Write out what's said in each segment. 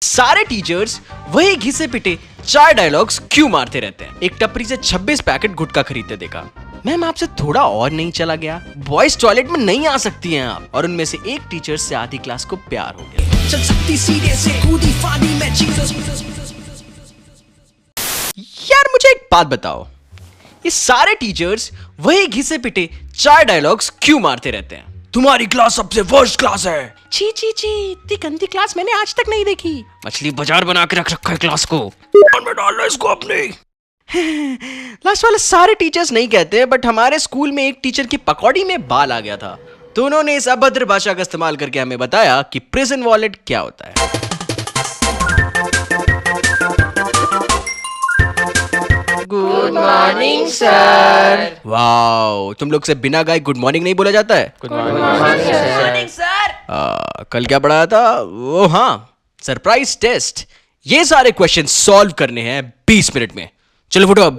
सारे टीचर्स वही घिसे पिटे 4 डायलॉग्स क्यों मारते रहते हैं। एक टपरी से 26 पैकेट गुटखा खरीदते देखा। मैम आपसे थोड़ा और नहीं चला गया, बॉयज टॉयलेट में नहीं आ सकती हैं आप। और उनमें से एक टीचर से आधी क्लास को प्यार हो गया। चल सकती सीधे से कूदी फादी मैं यार मुझे एक बात बताओ, ये सारे टीचर्स वही घिसे पिटे 4 डायलॉग्स क्यों मारते रहते हैं। तुम्हारी क्लास सबसे वर्स्ट क्लास है। छी छी छी, इतनी गंदी क्लास मैंने आज तक नहीं देखी। मछली बाजार बना के रख रखा है क्लास को। में डाल इसको अपने। लास्ट वाले सारे टीचर्स नहीं कहते, बट हमारे स्कूल में एक टीचर की पकौड़ी में बाल आ गया था, तो उन्होंने इस अभद्र भाषा का इस्तेमाल करके हमें बताया कि प्रिजन वॉलेट क्या होता है। Good morning sir. वाओ, तुम लोग से बिना गाए गुड मॉर्निंग नहीं बोला जाता है। Good morning sir. कल क्या पढ़ाया था वो? हाँ, सरप्राइज टेस्ट। ये सारे क्वेश्चन सॉल्व करने हैं 20 मिनट में। चलो फुटो अब।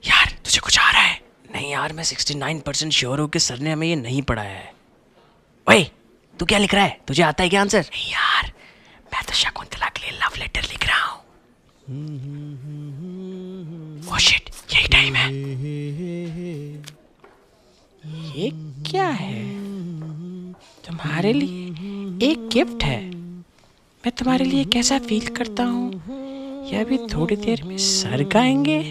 यार तुझे कुछ आ रहा है? नहीं यार, मैं 69% श्योर हूँ कि सर ने हमें ये नहीं पढ़ाया है। ओए तू क्या लिख रहा है? तुझे आता है क्या आंसर? नहीं यार, मैं तो शकुंतला के लिए लव लेटर लिख रहा हूँ। ओह शिट, यही टाइम है। ये क्या है? तुम्हारे लिए एक गिफ्ट है। मैं तुम्हारे लिए कैसा फील करता हूँ यह भी थोड़ी देर में सर गाएंगे।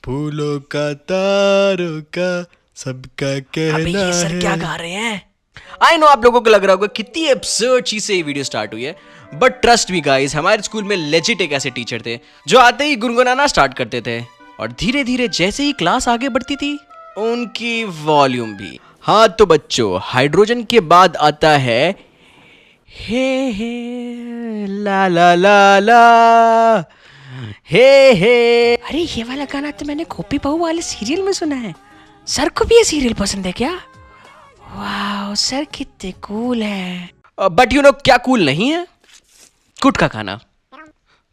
फूलों का तारों का सबका कहना अबे ये सर है। क्या गा रहे हैं? आई नो आप लोगों को लग रहा होगा कितनी एब्सर्ड चीज से ये वीडियो स्टार्ट हुई है, बट ट्रस्ट मी गाइस, हमारे स्कूल में लेजिट एक ऐसे टीचर थे जो आते ही गुनगुनाना स्टार्ट करते थे, और धीरे धीरे जैसे ही क्लास आगे बढ़ती थी उनकी वॉल्यूम भी। हाँ तो बच्चों, हाइड्रोजन के बाद आता है हे ला ला ला ला हे। अरे ये वाला गाना तो मैंने गोपी बहू वाले सीरियल में सुना है। सर को भी ये सीरियल पसंद है क्या? वाह सर कितने कूल है। बट यू नो क्या कूल नहीं है? गुटखा खाना।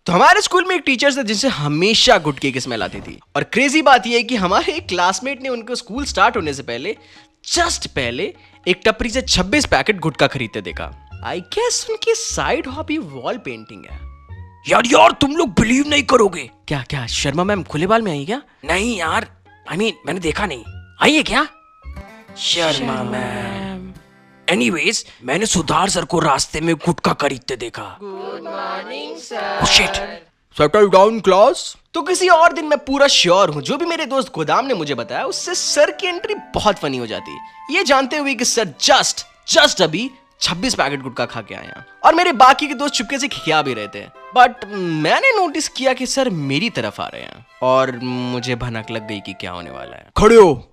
तो हमारे स्कूल में एक टीचर थे जिनसे हमेशा गुटखे की स्मेल आती थी, और क्रेजी बात यह है कि हमारे एक क्लासमेट ने उनको स्कूल स्टार्ट होने से पहले जस्ट पहले एक टपरी से 26 पैकेट गुटखा खरीदते देखा। आई गेस उनकी साइड हॉबी वॉल पेंटिंग है। यार तुम लोग बिलीव नहीं करोगे। क्या क्या शर्मा मैम खुले बाल में आई क्या? नहीं यार, आई मीन मैंने देखा नहीं। आई है क्या शर्मा मैम? एनीवेज, मैंने सुधार सर को रास्ते में गुटखा खरीदते देखा। Good morning sir. Oh shit! Settle down class. तो किसी और दिन मैं पूरा श्योर हूँ जो भी मेरे दोस्त गोदाम ने मुझे बताया उससे सर की एंट्री बहुत फनी हो जाती, ये जानते हुए कि सर जस्ट अभी 26 पैकेट गुटखा खा के आया, और मेरे बाकी के दोस्त चुपके से खिया भी रहे थे। बट मैंने नोटिस किया कि सर मेरी तरफ आ रहे हैं, और मुझे भनक लग गई कि क्या होने वाला है। खड़े हो।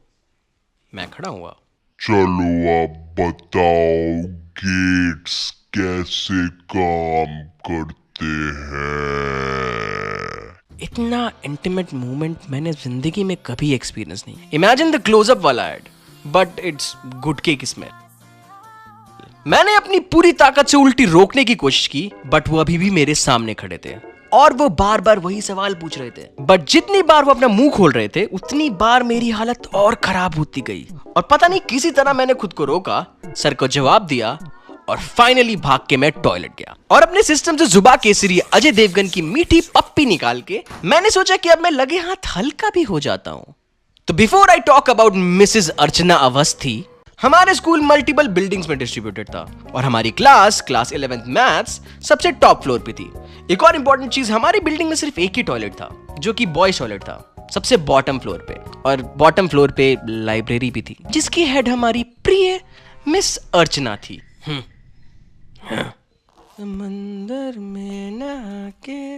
मैं खड़ा हुआ। चलो अब बताओ गेट्स कैसे काम करते हैं। इतना इंटीमेट मोमेंट मैंने जिंदगी में कभी एक्सपीरियंस नहीं। इमेजिन द क्लोजअप वाला एड, बट इट्स गुटखे की स्मेल। मैंने अपनी पूरी ताकत से उल्टी रोकने की कोशिश की, बट वो अभी भी मेरे सामने खड़े थे, और वो बार बार वही सवाल पूछ रहे थे। बट जितनी बार वो अपना मुंह खोल रहे थे उतनी बार मेरी हालत और खराब होती गई, और पता नहीं किसी तरह मैंने खुद को रोका, सर को जवाब दिया, और फाइनली भाग के मैं टॉयलेट गया। और अपने सिस्टम से जुबा केसरी अजय देवगन की मीठी पप्पी निकाल के मैंने सोचा कि अब मैं लगे हाथ हल्का भी हो जाता हूं। तो before I talk about Mrs Archana Awasthi, हमारे स्कूल मल्टीपल बिल्डिंग्स में डिस्ट्रीब्यूटेड था, और हमारी क्लास 11th मैथ्स सबसे टॉप फ्लोर पे थी। एक और इंपॉर्टेंट चीज, हमारी बिल्डिंग में सिर्फ एक ही टॉयलेट था जो कि बॉयज टॉयलेट था, सबसे बॉटम फ्लोर पे, और बॉटम फ्लोर पे लाइब्रेरी भी थी जिसकी हेड हमारी प्रिय मिस अर्चना थी। समंदर में नहा के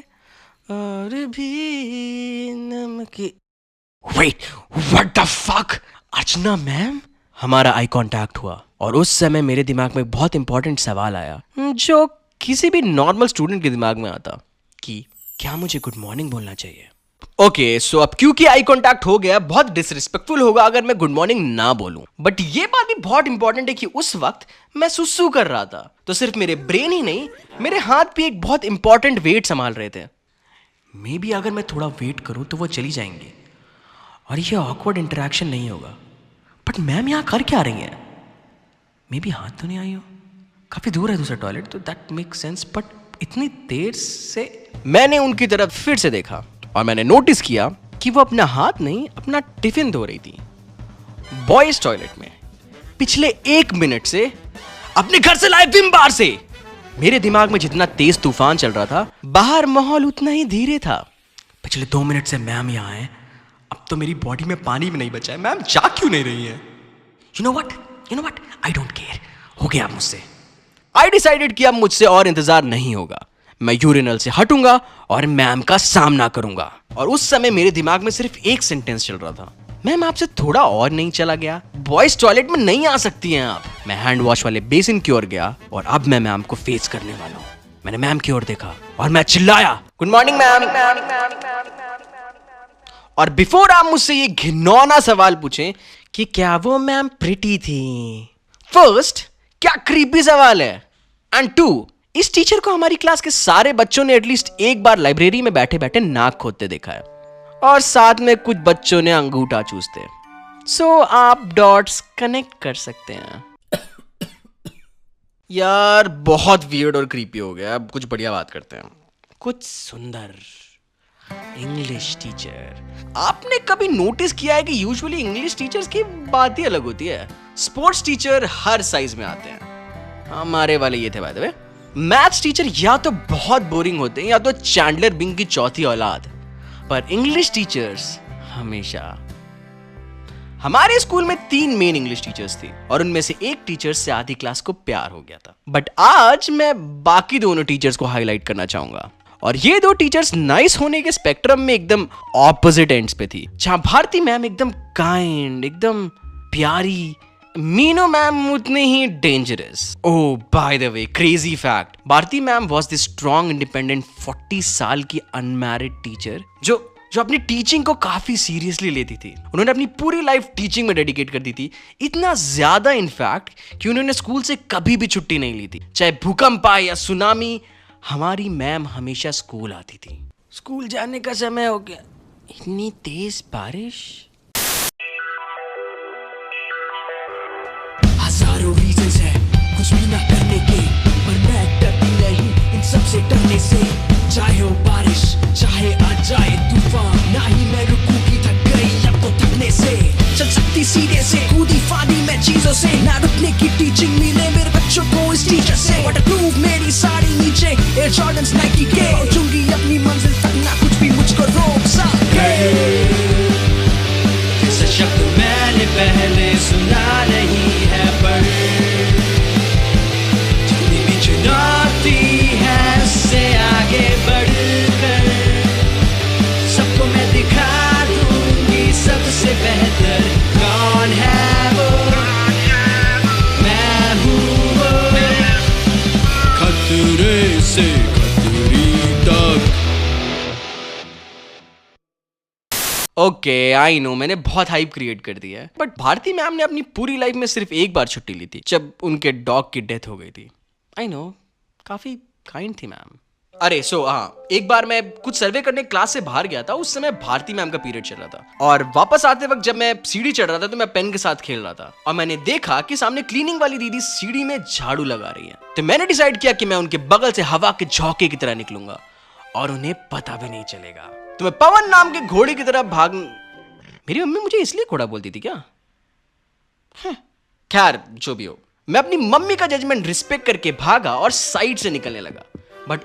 और भी नमके। Wait, what the fuck? Archana ma'am? हमारा आई कांटेक्ट हुआ, और उस समय मेरे दिमाग में बहुत इंपॉर्टेंट सवाल आया जो किसी भी नॉर्मल स्टूडेंट के दिमाग में आता, कि क्या मुझे गुड मॉर्निंग बोलना चाहिए। ओके, सो अब क्योंकि आई कांटेक्ट हो गया, बहुत डिसरिस्पेक्टफुल होगा अगर मैं गुड मॉर्निंग ना बोलूं, बट ये बात भी बहुत इंपॉर्टेंट है कि उस वक्त मैं सुसु कर रहा था, तो सिर्फ मेरे ब्रेन ही नहीं, मेरे हाथ भी एक बहुत इंपॉर्टेंट वेट संभाल रहे थे। मे बी अगर मैं थोड़ा वेट करूं तो वो चली जाएंगे और ये ऑकवर्ड इंटरेक्शन नहीं होगा। बट मैम यहाँ कर क्या रही हैं? मे बी हाथ तो नहीं आई हो। काफी दूर है दूसरा टॉयलेट, तो दैट मेक सेंस, बट इतनी देर से मैंने उनकी तरफ फिर से देखा और मैंने नोटिस किया कि वो अपना हाथ नहीं अपना टिफिन धो रही थी बॉयज टॉयलेट में, पिछले 1 मिनट से अपने घर से लाए विम बार से। मेरे दिमाग में जितना तेज तूफान चल रहा था, बाहर माहौल उतना ही धीरे था। पिछले 2 मिनट से मैम यहाँ है, अब तो मेरी बॉडी में पानी भी नहीं बचा है, मैम जा क्यों नहीं रही है? You know what, I don't care, हो गया अब मुझसे। आई डिसाइडेड कि अब मुझसे और इंतजार नहीं होगा, मैं यूरिनल से हटूंगा और मैम का सामना करूंगा। और उस समय मेरे दिमाग में सिर्फ एक सेंटेंस चल रहा था, मैम आपसे थोड़ा और नहीं चला गया? बॉयज टॉयलेट में नहीं आ सकती हैं आप। मैं हैंड वॉश वाले बेसिन की ओर गया और अब मैं मैम को फेस करने वाला हूं। मैंने मैम की ओर देखा और मैं चिल्लाया, गुड मॉर्निंग मैम। और बिफोर आप मुझसे ये घिनौना सवाल पूछें कि क्या वो मैम प्रिटी थी, फर्स्ट, क्या क्रीपी सवाल है, एंड 2, इस टीचर को हमारी क्लास के सारे बच्चों ने एटलीस्ट एक बार लाइब्रेरी में बैठे बैठे नाक खोदते देखा है और साथ में कुछ बच्चों ने अंगूठा चूसते। सो आप डॉट्स कनेक्ट कर सकते हैं। यार बहुत वियर्ड और क्रीपी हो गया, अब कुछ बढ़िया बात करते हैं। कुछ सुंदर इंग्लिश टीचर। आपने कभी नोटिस किया है कि यूजुअली इंग्लिश टीचर्स की बात ही अलग होती है। स्पोर्ट्स टीचर हर साइज में आते हैं, हमारे वाले ये थे bye the way. Maths teacher या तो बहुत बोरिंग होते हैं या तो चैंडलर बिंग की चौथी औलाद, पर इंग्लिश टीचर्स हमेशा। हमारे स्कूल में 3 मेन इंग्लिश टीचर्स थी और उनमें से एक टीचर से आधी क्लास को प्यार हो गया था। बट आज मैं बाकी दोनों टीचर्स को हाईलाइट करना चाहूंगा, और ये 2 टीचर्स नाइस होने के स्पेक्ट्रम में एकदम ऑपोजिट एंड्स पे थी। जहां भारती मैम एकदम काइंड, एकदम प्यारी, मीनू मैम उतने ही dangerous. Oh by the way, crazy fact, Bharti ma'am was the strong independent 40 साल की अनमैरिड टीचर जो अपनी टीचिंग को काफी सीरियसली लेती थी। उन्होंने अपनी पूरी लाइफ टीचिंग में डेडिकेट कर दी थी, इतना ज्यादा इनफैक्ट कि उन्होंने स्कूल से कभी भी छुट्टी नहीं ली थी। चाहे भूकंप आए या सुनामी, हमारी मैम हमेशा स्कूल आती थी। स्कूल जाने का समय हो गया, इतनी तेज बारिश। हजारों रीजंस है कुछ भी ना करने के, पर मैं डरती नहीं इन सब से डरने से। चाहे हो बारिश, चाहे आ जाए तूफान, ना ही मैं रुकूंगी, थक गई अब तो थकने से। चल सकती सीधे से, कूदी फानी मैं चीजों से, ना रुकने की टीचिंग मिले मेरे बच्चों को इस टीचर से। वाटरप्रूफ मेरी साड़ी नीचे एयर जॉर्डन्स नाइकी के, पहुंचूंगी अपनी मंजिल तक, ना कुछ भी मुझको रोक सके। ऐसा शब्द मैंने पहले सुना नहीं है, पर जितनी भी चुनौती है उससे आगे बढ़कर सबको मैं दिखा दूंगी सबसे बेहतर कौन है वो, मैं हूँ वो। खतरे से खतरी तक। ओके आई नो, मैंने बहुत हाइप क्रिएट कर दी है, बट भारती मैम ने अपनी पूरी लाइफ में सिर्फ एक बार छुट्टी ली थी, जब उनके डॉग की डेथ हो गई थी। आई नो, काफी काइंड थी मैम। अरे हाँ, एक बार मैं कुछ सर्वे करने क्लास से बाहर गया था, उस समय भारती मैम का पीरियड चल रहा था, और वापस आते वक्त जब मैं सीढ़ी चढ़ रहा था तो मैं पेन के साथ खेल रहा था, और मैंने देखा कि सामने क्लीनिंग वाली दीदी सीढ़ी में झाड़ू लगा रही है। तो मैंने डिसाइड किया कि मैं उनके बगल से हवा के झोंके की तरह निकलूंगा और उन्हें पता भी नहीं चलेगा। तो मैं पवन नाम के घोड़े की तरह भाग। मेरी मम्मी मुझे इसलिए घोड़ा बोलती थी क्या? खैर जो भी हो, मैं अपनी मम्मी का जजमेंट रिस्पेक्ट करके भागा और साइड से निकलने लगा। बट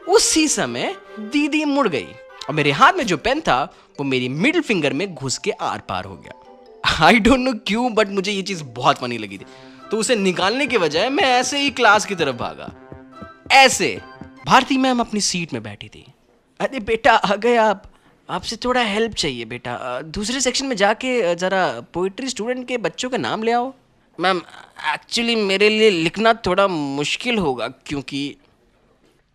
उसी समय दीदी मुड़ गई और मेरे हाथ में जो पेन था वो मेरी मिडिल फिंगर में घुस के आर पार हो गया। आई डोंट नो क्यों, बट मुझे ये चीज बहुत फनी लगी थी, तो उसे निकालने के बजाय मैं ऐसे ही क्लास की तरफ भागा। ऐसे भारती मैम अपनी सीट में बैठी थी। अरे बेटा आ गए आप, आपसे थोड़ा हेल्प चाहिए बेटा, दूसरे सेक्शन में जाके जरा पोइट्री स्टूडेंट के बच्चों का नाम ले आओ। मैम एक्चुअली मेरे लिए लिखना थोड़ा मुश्किल होगा क्योंकि,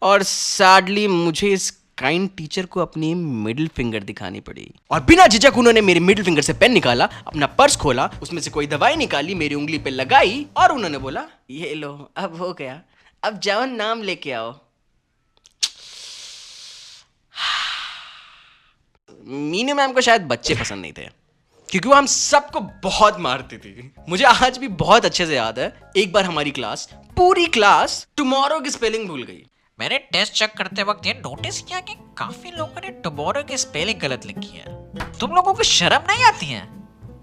और सैडली मुझे इस काइंड टीचर को अपनी मिडिल फिंगर दिखानी पड़ी, और बिना झिझक उन्होंने मेरी मिडिल फिंगर से पेन निकाला, अपना पर्स खोला, उसमें से कोई दवाई निकाली, मेरी उंगली पे लगाई और उन्होंने बोला, ये लो अब हो गया, अब जाओ नाम लेके आओ। मीनू मैम को शायद बच्चे पसंद नहीं थे, क्योंकि वो हम सबको बहुत मारती थी। मुझे आज भी बहुत अच्छे से याद है, एक बार हमारी क्लास, पूरी क्लास टुमारो की स्पेलिंग भूल गई। मैंने टेस्ट चेक करते वक्त ये नोटिस किया कि काफी लोगों ने टुमारो की स्पेलिंग गलत लिखी है। तुम लोगों को शर्म नहीं आती है?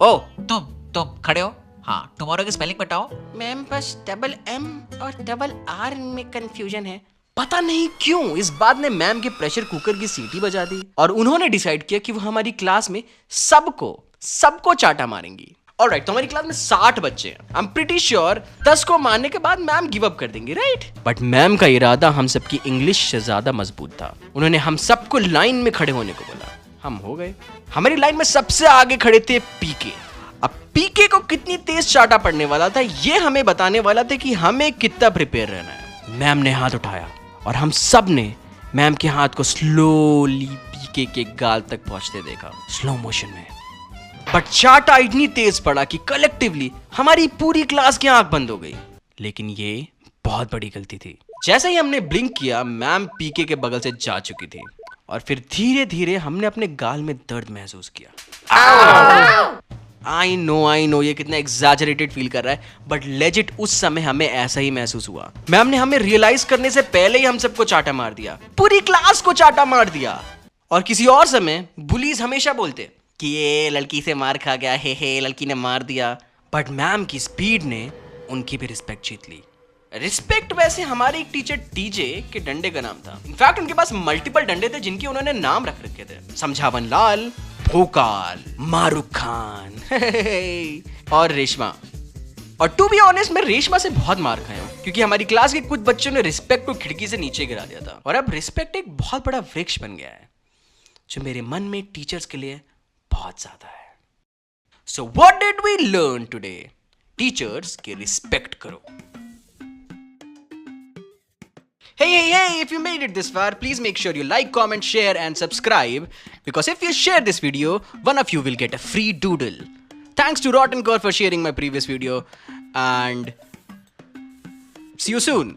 ओ, तुम खड़े हो, हाँ टुमारो की स्पेलिंग बताओ। मैम बस डबल एम और डबल आर में कंफ्यूजन है। पता नहीं क्यों इस बात ने मैम के प्रेशर कुकर की सीटी बजा दी और उन्होंने डिसाइड किया कि वो हमारी क्लास में सबको चाटा मारेंगी। ऑलराइट, तो हमारी क्लास में 60 बच्चे हैं। आई एम प्रीटी श्योर 10 को मारने के बाद मैम गिव अप कर देंगी, राइट? बट मैम का इरादा हम सबकी इंग्लिश से ज्यादा मजबूत था। उन्होंने हम सबको लाइन में खड़े होने को बोला। हम हो गए। हमारी लाइन में सबसे आगे खड़े थे पीके। अब पीके को कितनी तेज चाटा पड़ने वाला था ये हमें बताने वाला था कि हमें कितना प्रिपेयर रहना है। मैम ने हाथ उठाया और हम सब ने मैम के हाथ को स्लोली पीके के गाल तक पहुंचते देखा, स्लो मोशन में। बट चाटा इतनी तेज पड़ा कि कलेक्टिवली हमारी पूरी क्लास की आंख बंद हो गई। लेकिन ये बहुत बड़ी गलती थी। जैसे ही हमने ब्लिंक किया, मैम पीके के बगल से जा चुकी थी और फिर धीरे धीरे हमने अपने गाल में दर्द महसूस किया। आई नो ये कितना एग्जैजरेटेड फील कर रहा है, बट लेजिट उस समय हमें ऐसा ही महसूस हुआ। मैम ने हमें रियलाइज करने से पहले ही हम सबको चाटा मार दिया, पूरी क्लास को चाटा मार दिया। और किसी और समय बुलीज हमेशा बोलते कि ये लड़की से मार खा गया, हे लड़की ने मार दिया। बट मैम की स्पीड ने उनकी भी रिस्पेक्ट जीत ली। रिस्पेक्ट वैसे हमारे एक टीचर टीजे के डंडे का नाम था। इनफैक्ट उनके पास मल्टीपल डंडे थे जिनके उन्होंने नाम रख रखे थे, समझावन लाल, भोकाल, मारूख खान और रेशमा। और टू बी ऑनेस्ट मैं रेशमा से बहुत मार खाया हूं, क्योंकि हमारी क्लास के कुछ बच्चों ने रिस्पेक्ट को खिड़की से नीचे गिरा दिया था। और अब रिस्पेक्ट एक बहुत बड़ा वृक्ष बन गया है जो मेरे मन में टीचर्स के लिए बहुत ज्यादा है। So what did we learn today? Teachers की रिस्पेक्ट करो। Hey, if you made it this far, please make sure you like, comment, share and subscribe, because if you share this video, one of you will get a free doodle. Thanks to Rotten Core for sharing my previous video, and see you soon.